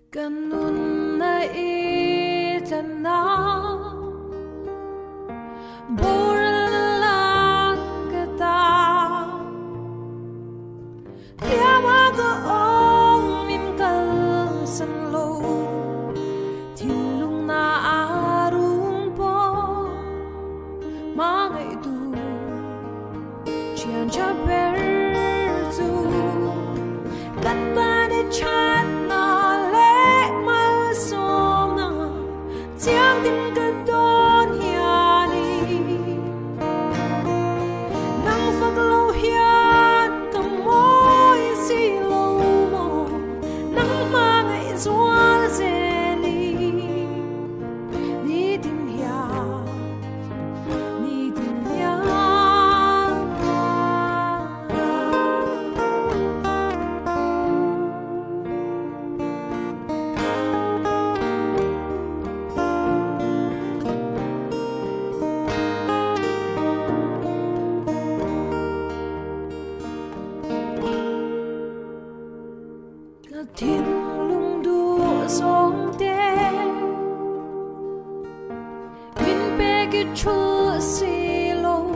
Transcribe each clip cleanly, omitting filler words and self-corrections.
Ganun na itana Buralang kita Tiama doong mimkal sanlo Tinlung na arung po Mga itu Chian cha berzu Kata de chat na Tiang tim kedon hiani Nang faglaw hian kamoy silaw mo Nang mga iswal zeli Ni din hiya Ni din hiya Thiên lung đua sông đê Vinh bê cái chúa xì lô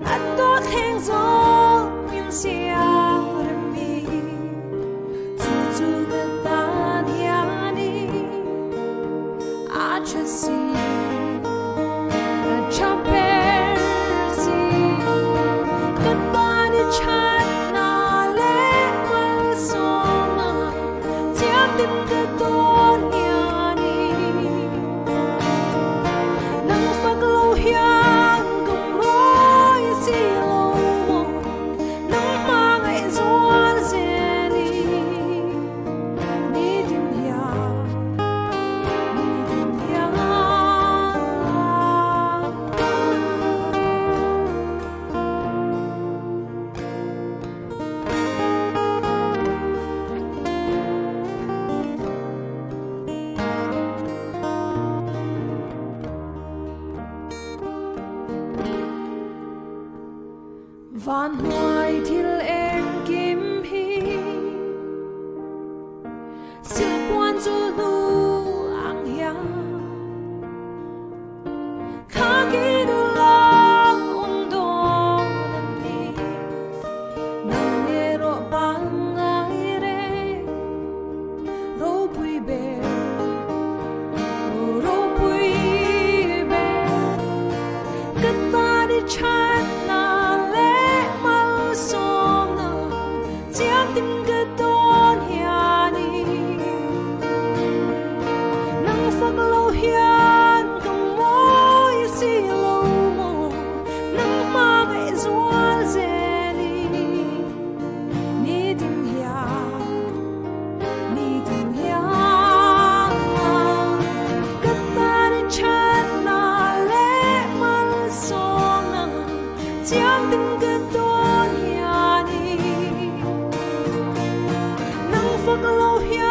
Anh đó khen gió Vinh xiang râm mi Chú chú gà tàn hià ni Á chá xì Gà chá bê xì Gà tàn đi chá Tim kedon hiani Nang faglaw hiang kamoy silaw mo Nang mga iswal zeli Ni din hiya Ni din hiya Van hoài til em kim hi Sil quan du lu ang hiya Khagi du lang undong nani Nang nero bang ai re Ro bui be Ro bui be Kata di chat na Tim kedon hiani Nang faglaw hian kamoy silaw mo Nang mga iswal zeli Ni din hiya Ni din hiya Kata di chat na le malsong na Tiang tim kedon hiani Faglaw hiya